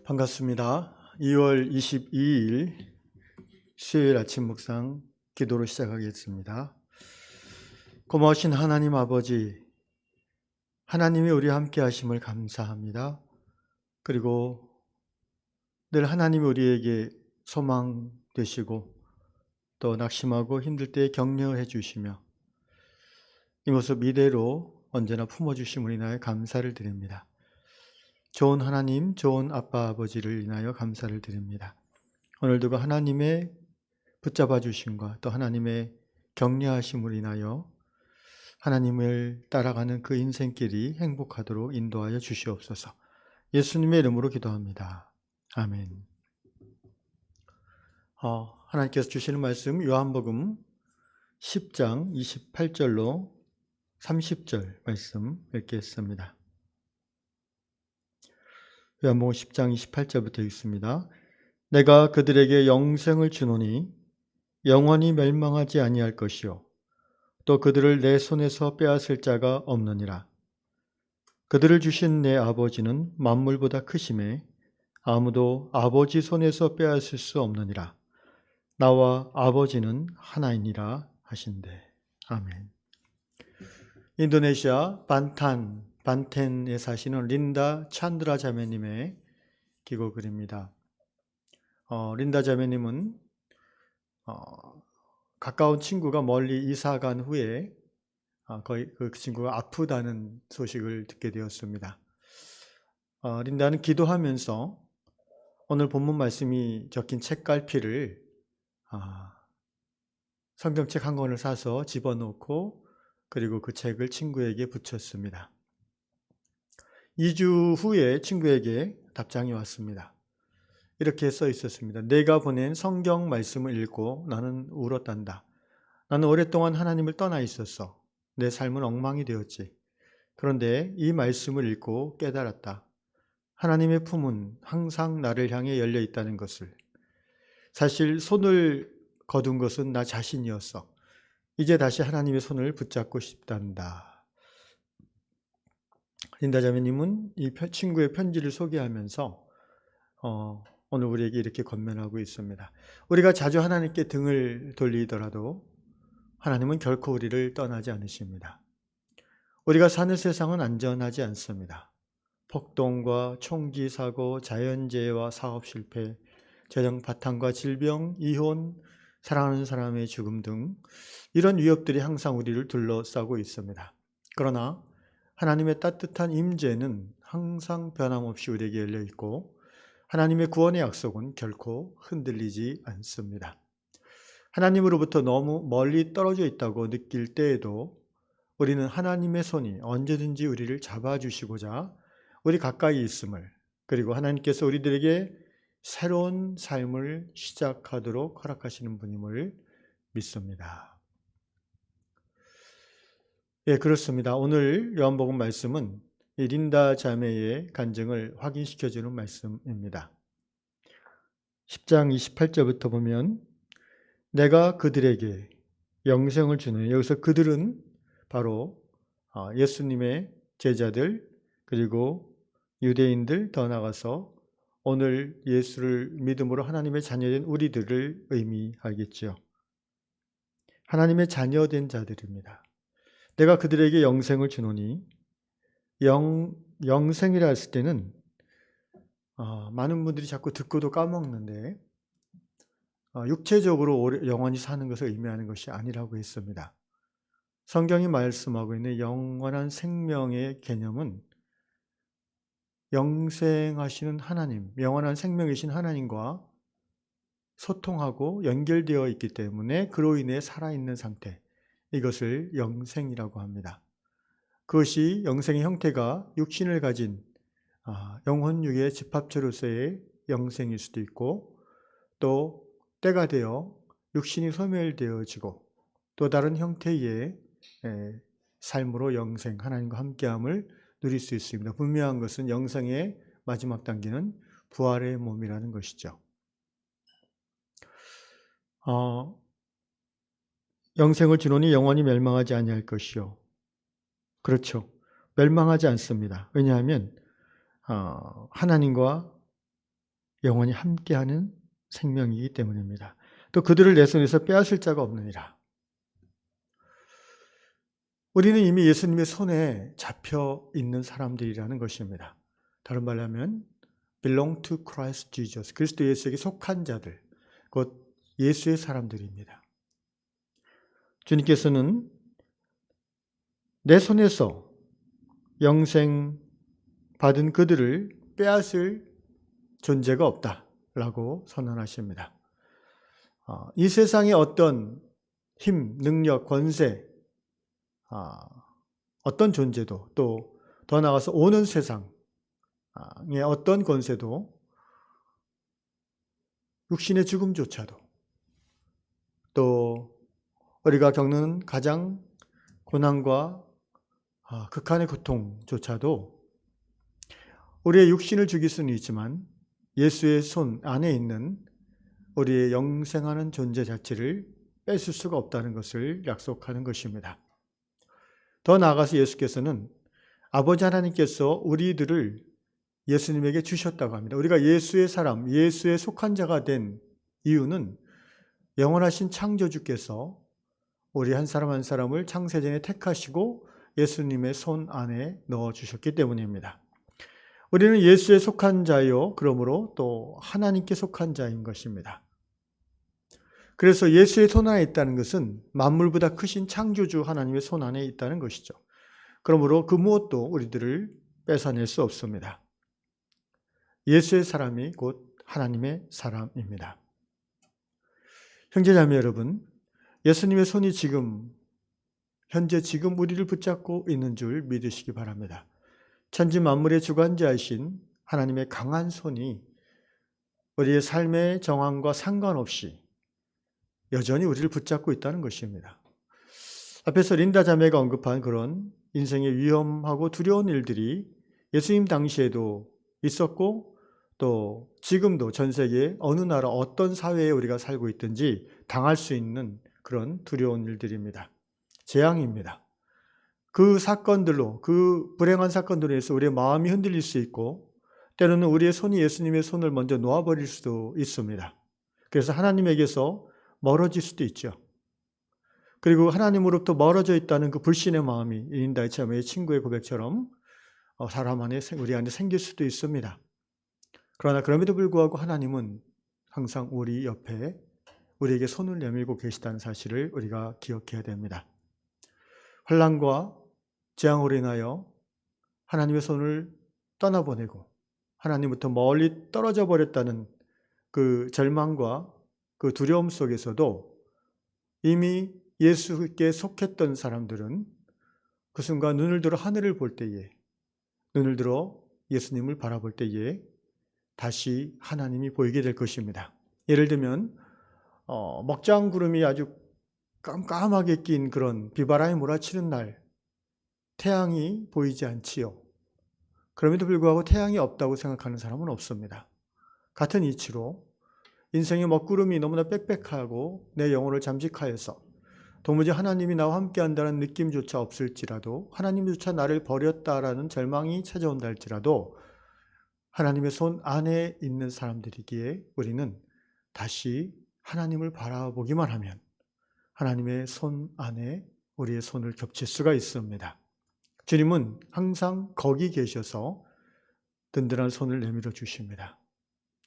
반갑습니다. 2월 22일 수요일 아침 묵상 기도로 시작하겠습니다. 고마우신 하나님 아버지, 하나님이 우리와 함께 하심을 감사합니다. 그리고 늘 하나님이 우리에게 소망 되시고 또 낙심하고 힘들 때 격려해 주시며 이 모습 이대로 언제나 품어주심을 인하여 감사를 드립니다. 좋은 하나님, 좋은 아빠 아버지를 인하여 감사를 드립니다. 오늘도 그 하나님의 붙잡아 주심과 또 하나님의 격려하심을 인하여 하나님을 따라가는 그 인생길이 행복하도록 인도하여 주시옵소서. 예수님의 이름으로 기도합니다. 아멘. 하나님께서 주시는 말씀 요한복음 10장 28절로 30절 말씀 읽겠습니다. 요한복음 10장 28절부터 읽습니다. 내가 그들에게 영생을 주노니 영원히 멸망하지 아니할 것이요 또 그들을 내 손에서 빼앗을 자가 없느니라. 그들을 주신 내 아버지는 만물보다 크심에 아무도 아버지 손에서 빼앗을 수 없느니라. 나와 아버지는 하나이니라 하신대. 아멘. 인도네시아 반텐에 사시는 린다 찬드라 자매님의 기고글입니다. 린다 자매님은 가까운 친구가 멀리 이사 간 후에 거의 그 친구가 아프다는 소식을 듣게 되었습니다. 린다는 기도하면서 오늘 본문 말씀이 적힌 책갈피를 성경책 한 권을 사서 집어넣고 그리고 그 책을 친구에게 붙였습니다. 2주 후에 친구에게 답장이 왔습니다. 이렇게 써 있었습니다. 내가 보낸 성경 말씀을 읽고 나는 울었단다. 나는 오랫동안 하나님을 떠나 있었어. 내 삶은 엉망이 되었지. 그런데 이 말씀을 읽고 깨달았다. 하나님의 품은 항상 나를 향해 열려 있다는 것을. 사실 손을 거둔 것은 나 자신이었어. 이제 다시 하나님의 손을 붙잡고 싶단다. 린다 자매님은 이 친구의 편지를 소개하면서 오늘 우리에게 이렇게 권면하고 있습니다. 우리가 자주 하나님께 등을 돌리더라도 하나님은 결코 우리를 떠나지 않으십니다. 우리가 사는 세상은 안전하지 않습니다. 폭동과 총기 사고, 자연재해와 사업 실패, 재정 파탄과 질병, 이혼, 사랑하는 사람의 죽음 등 이런 위협들이 항상 우리를 둘러싸고 있습니다. 그러나 하나님의 따뜻한 임재는 항상 변함없이 우리에게 열려 있고 하나님의 구원의 약속은 결코 흔들리지 않습니다. 하나님으로부터 너무 멀리 떨어져 있다고 느낄 때에도 우리는 하나님의 손이 언제든지 우리를 잡아주시고자 우리 가까이 있음을, 그리고 하나님께서 우리들에게 새로운 삶을 시작하도록 허락하시는 분임을 믿습니다. 예, 그렇습니다. 오늘 요한복음 말씀은 이 린다 자매의 간증을 확인시켜주는 말씀입니다. 10장 28절부터 보면 내가 그들에게 영생을 주는, 여기서 그들은 바로 예수님의 제자들 그리고 유대인들, 더 나아가서 오늘 예수를 믿음으로 하나님의 자녀된 우리들을 의미하겠죠. 하나님의 자녀된 자들입니다. 내가 그들에게 영생을 주노니, 영생이라 했을 때는 많은 분들이 자꾸 듣고도 까먹는데 육체적으로 영원히 사는 것을 의미하는 것이 아니라고 했습니다. 성경이 말씀하고 있는 영원한 생명의 개념은 영생하시는 하나님, 영원한 생명이신 하나님과 소통하고 연결되어 있기 때문에 그로 인해 살아있는 상태, 이것을 영생이라고 합니다. 그것이 영생의 형태가 육신을 가진 영혼육의 집합체로서의 영생일 수도 있고, 또 때가 되어 육신이 소멸되어지고 또 다른 형태의 삶으로 영생, 하나님과 함께함을 누릴 수 있습니다. 분명한 것은 영생의 마지막 단계는 부활의 몸이라는 것이죠. 영생을 주노니 영원히 멸망하지 아니할 것이요. 그렇죠. 멸망하지 않습니다. 왜냐하면 하나님과 영원히 함께하는 생명이기 때문입니다. 또 그들을 내 손에서 빼앗을 자가 없느니라. 우리는 이미 예수님의 손에 잡혀 있는 사람들이라는 것입니다. 다른 말로 하면 belong to Christ Jesus, 그리스도 예수에게 속한 자들, 곧 예수의 사람들입니다. 주님께서는 내 손에서 영생 받은 그들을 빼앗을 존재가 없다라고 선언하십니다. 이 세상의 어떤 힘, 능력, 권세, 어떤 존재도, 또 더 나아가서 오는 세상의 어떤 권세도, 육신의 죽음조차도, 또 우리가 겪는 가장 고난과 극한의 고통조차도 우리의 육신을 죽일 수는 있지만 예수의 손 안에 있는 우리의 영생하는 존재 자체를 뺏을 수가 없다는 것을 약속하는 것입니다. 더 나아가서 예수께서는 아버지 하나님께서 우리들을 예수님에게 주셨다고 합니다. 우리가 예수의 사람, 예수의 속한 자가 된 이유는 영원하신 창조주께서 우리 한 사람 한 사람을 창세전에 택하시고 예수님의 손 안에 넣어주셨기 때문입니다. 우리는 예수에 속한 자요, 그러므로 또 하나님께 속한 자인 것입니다. 그래서 예수의 손 안에 있다는 것은 만물보다 크신 창조주 하나님의 손 안에 있다는 것이죠. 그러므로 그 무엇도 우리들을 뺏어낼 수 없습니다. 예수의 사람이 곧 하나님의 사람입니다. 형제자매 여러분, 예수님의 손이 현재 지금 우리를 붙잡고 있는 줄 믿으시기 바랍니다. 천지 만물의 주관자이신 하나님의 강한 손이 우리의 삶의 정황과 상관없이 여전히 우리를 붙잡고 있다는 것입니다. 앞에서 린다 자매가 언급한 그런 인생의 위험하고 두려운 일들이 예수님 당시에도 있었고 또 지금도 전 세계 어느 나라 어떤 사회에 우리가 살고 있든지 당할 수 있는 그런 두려운 일들입니다. 재앙입니다. 그 사건들로, 그 불행한 사건들로 인해서 우리의 마음이 흔들릴 수 있고 때로는 우리의 손이 예수님의 손을 먼저 놓아버릴 수도 있습니다. 그래서 하나님에게서 멀어질 수도 있죠. 그리고 하나님으로부터 멀어져 있다는 그 불신의 마음이 린다 자매의 친구의 고백처럼 우리 안에 생길 수도 있습니다. 그러나 그럼에도 불구하고 하나님은 항상 우리 옆에 우리에게 손을 내밀고 계시다는 사실을 우리가 기억해야 됩니다. 환난과 재앙으로 인하여 하나님의 손을 떠나보내고 하나님부터 멀리 떨어져 버렸다는 그 절망과 그 두려움 속에서도 이미 예수께 속했던 사람들은 그 순간 눈을 들어 하늘을 볼 때에, 눈을 들어 예수님을 바라볼 때에 다시 하나님이 보이게 될 것입니다. 예를 들면 먹장 구름이 아주 깜깜하게 낀 그런 비바람이 몰아치는 날 태양이 보이지 않지요. 그럼에도 불구하고 태양이 없다고 생각하는 사람은 없습니다. 같은 이치로 인생의 먹구름이 너무나 빽빽하고 내 영혼을 잠식하여서 도무지 하나님이 나와 함께한다는 느낌조차 없을지라도 하나님조차 나를 버렸다라는 절망이 찾아온다 할지라도 하나님의 손 안에 있는 사람들이기에 우리는 다시 하나님을 바라보기만 하면 하나님의 손 안에 우리의 손을 겹칠 수가 있습니다. 주님은 항상 거기 계셔서 든든한 손을 내밀어 주십니다.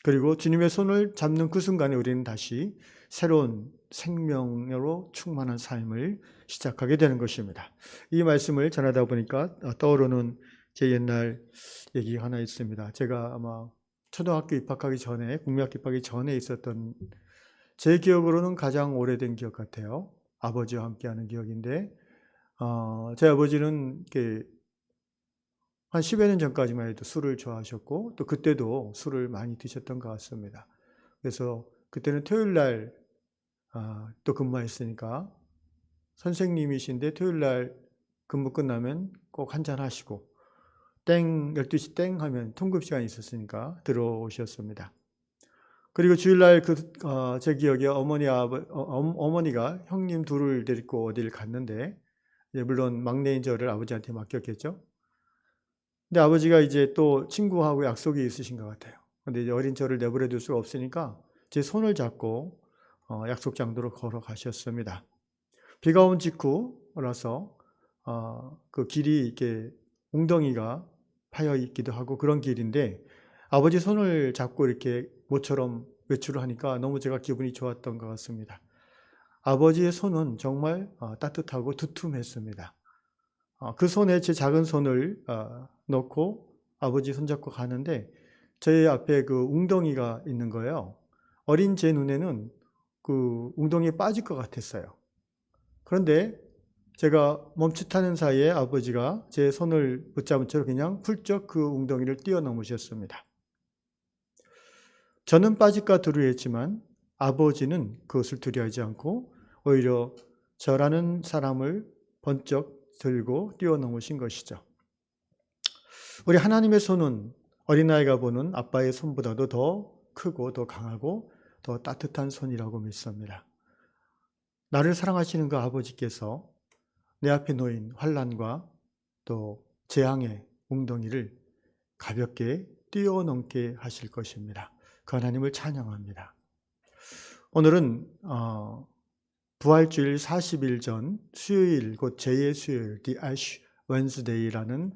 그리고 주님의 손을 잡는 그 순간에 우리는 다시 새로운 생명으로 충만한 삶을 시작하게 되는 것입니다. 이 말씀을 전하다 보니까 떠오르는 제 옛날 얘기 하나 있습니다. 제가 아마 초등학교 입학하기 전에, 국민학교 입학하기 전에 있었던 제 기억으로는 가장 오래된 기억 같아요. 아버지와 함께하는 기억인데 제 아버지는 한 10여 년 전까지만 해도 술을 좋아하셨고 또 그때도 술을 많이 드셨던 것 같습니다. 그래서 그때는 토요일 날 또 근무했으니까 선생님이신데 토요일 날 근무 끝나면 꼭 한잔 하시고 12시 땡 하면 통금 시간이 있었으니까 들어오셨습니다. 그리고 주일날 제 기억에 어머니가 형님 둘을 데리고 어디를 갔는데 물론 막내인 저를 아버지한테 맡겼겠죠. 근데 아버지가 이제 또 친구하고 약속이 있으신 것 같아요. 근데 이제 어린 저를 내버려 둘 수가 없으니까 제 손을 잡고 약속 장소로 걸어가셨습니다. 비가 온 직후라서 그 길이 이렇게 웅덩이가 파여 있기도 하고 그런 길인데 아버지 손을 잡고 이렇게 모처럼 외출을 하니까 너무 제가 기분이 좋았던 것 같습니다. 아버지의 손은 정말 따뜻하고 두툼했습니다. 그 손에 제 작은 손을 넣고 아버지 손잡고 가는데 제 앞에 그 웅덩이가 있는 거예요. 어린 제 눈에는 그 웅덩이에 빠질 것 같았어요. 그런데 제가 멈칫하는 사이에 아버지가 제 손을 붙잡은 채로 그냥 훌쩍 그 웅덩이를 뛰어넘으셨습니다. 저는 빠질까 두려워했지만 아버지는 그것을 두려워하지 않고 오히려 저라는 사람을 번쩍 들고 뛰어넘으신 것이죠. 우리 하나님의 손은 어린아이가 보는 아빠의 손보다도 더 크고 더 강하고 더 따뜻한 손이라고 믿습니다. 나를 사랑하시는 그 아버지께서 내 앞에 놓인 환난과 또 재앙의 웅덩이를 가볍게 뛰어넘게 하실 것입니다. 그 하나님을 찬양합니다. 오늘은 부활주일 40일 전 수요일, 곧 제2의 수요일, The Ash Wednesday라는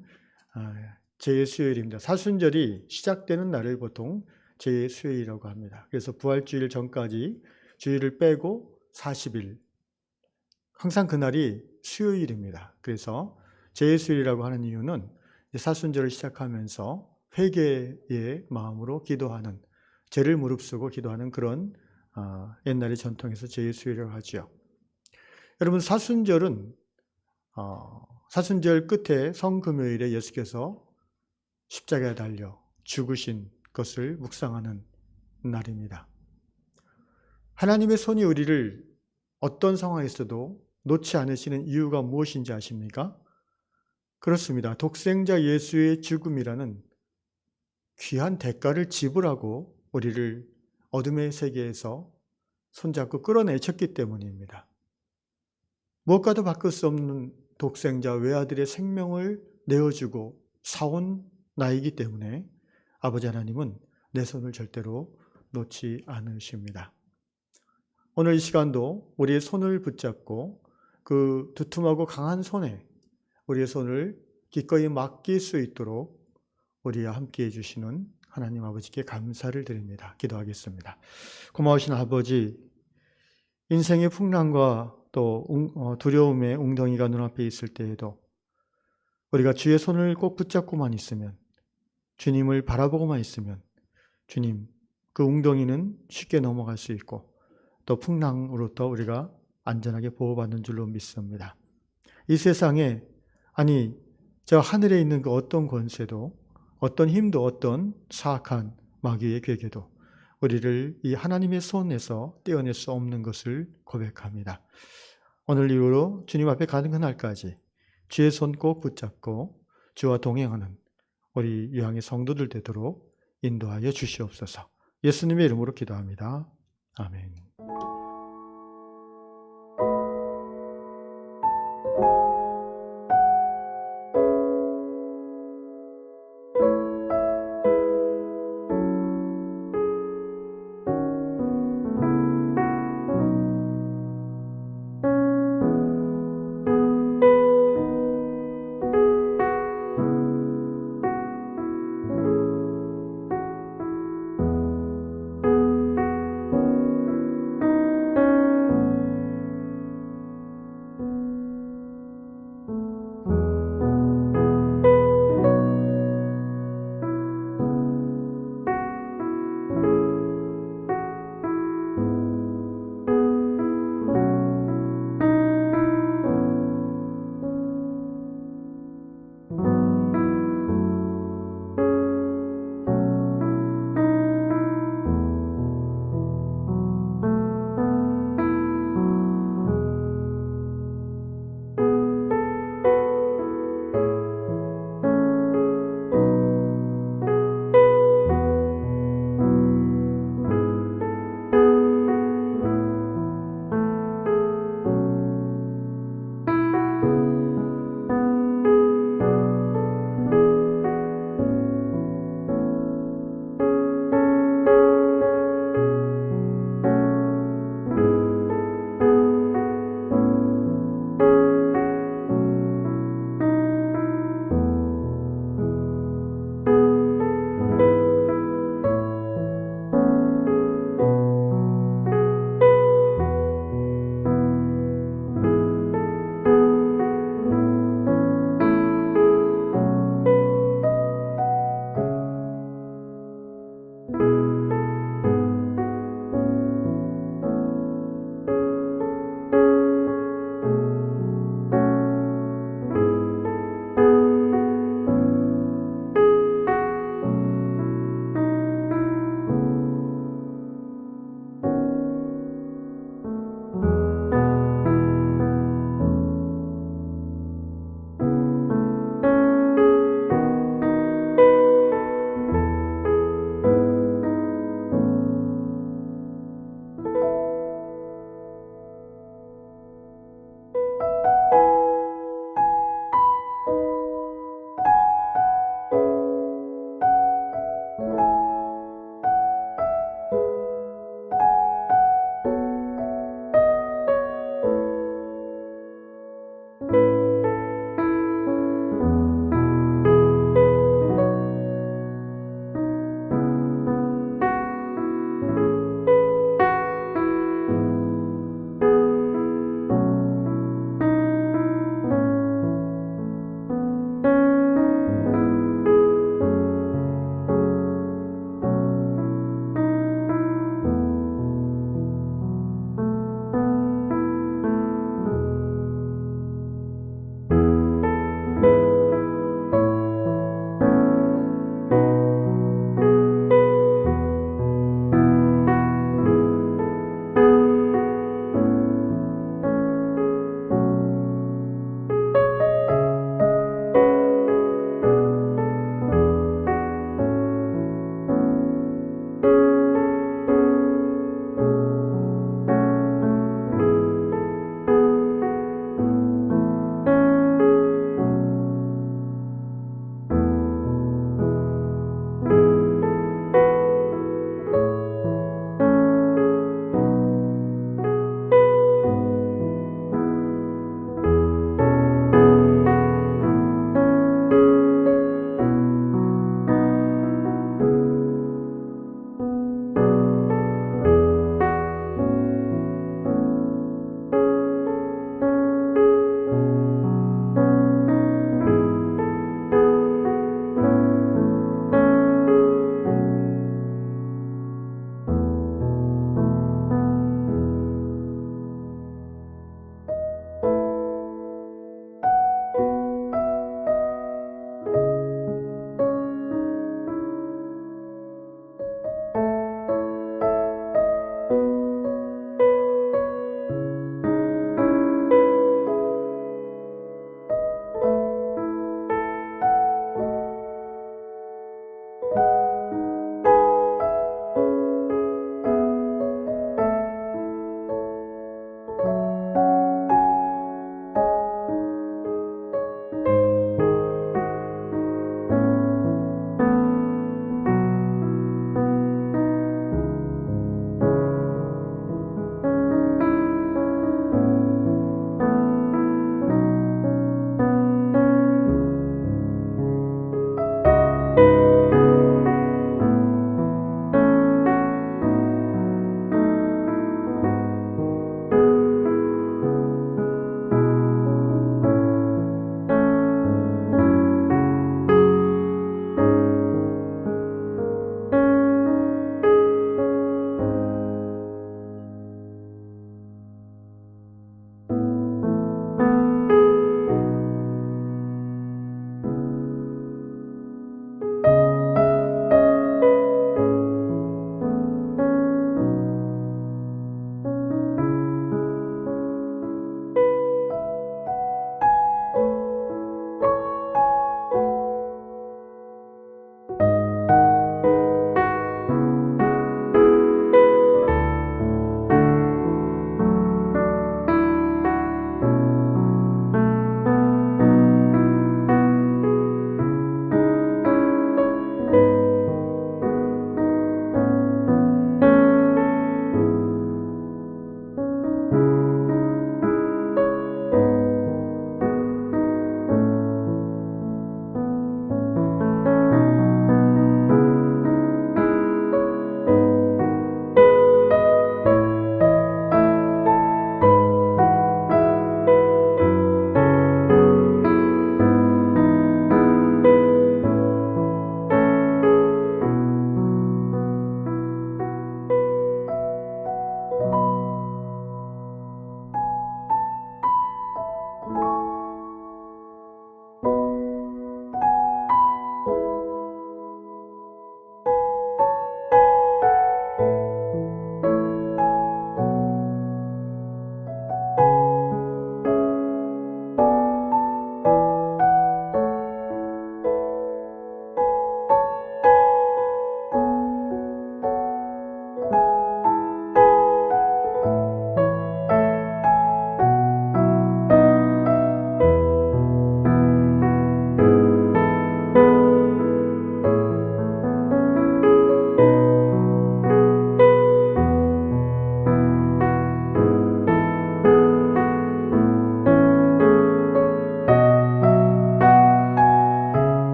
제2의 수요일입니다. 사순절이 시작되는 날을 보통 제2의 수요일이라고 합니다. 그래서 부활주일 전까지 주일을 빼고 40일, 항상 그날이 수요일입니다. 그래서 제2의 수요일이라고 하는 이유는 사순절을 시작하면서 회개의 마음으로 기도하는, 죄를 무릅쓰고 기도하는 그런 옛날의 전통에서 제2의 수요일이라고 하죠. 여러분, 사순절은 사순절 끝에 성금요일에 예수께서 십자가에 달려 죽으신 것을 묵상하는 날입니다. 하나님의 손이 우리를 어떤 상황에서도 놓지 않으시는 이유가 무엇인지 아십니까? 그렇습니다. 독생자 예수의 죽음이라는 귀한 대가를 지불하고 우리를 어둠의 세계에서 손잡고 끌어내셨기 때문입니다. 무엇과도 바꿀 수 없는 독생자 외아들의 생명을 내어주고 사온 나이기 때문에 아버지 하나님은 내 손을 절대로 놓지 않으십니다. 오늘 이 시간도 우리의 손을 붙잡고 그 두툼하고 강한 손에 우리의 손을 기꺼이 맡길 수 있도록 우리와 함께 해주시는 하나님 아버지께 감사를 드립니다. 기도하겠습니다. 고마우신 아버지, 인생의 풍랑과 또 두려움의 웅덩이가 눈앞에 있을 때에도 우리가 주의 손을 꼭 붙잡고만 있으면, 주님을 바라보고만 있으면 주님, 그 웅덩이는 쉽게 넘어갈 수 있고 또 풍랑으로부터 우리가 안전하게 보호받는 줄로 믿습니다. 이 세상에, 아니 저 하늘에 있는 그 어떤 권세도, 어떤 힘도, 어떤 사악한 마귀의 괴계도 우리를 이 하나님의 손에서 떼어낼 수 없는 것을 고백합니다. 오늘 이후로 주님 앞에 가는 그날까지 주의 손 꼭 붙잡고 주와 동행하는 우리 유황의 성도들 되도록 인도하여 주시옵소서. 예수님의 이름으로 기도합니다. 아멘.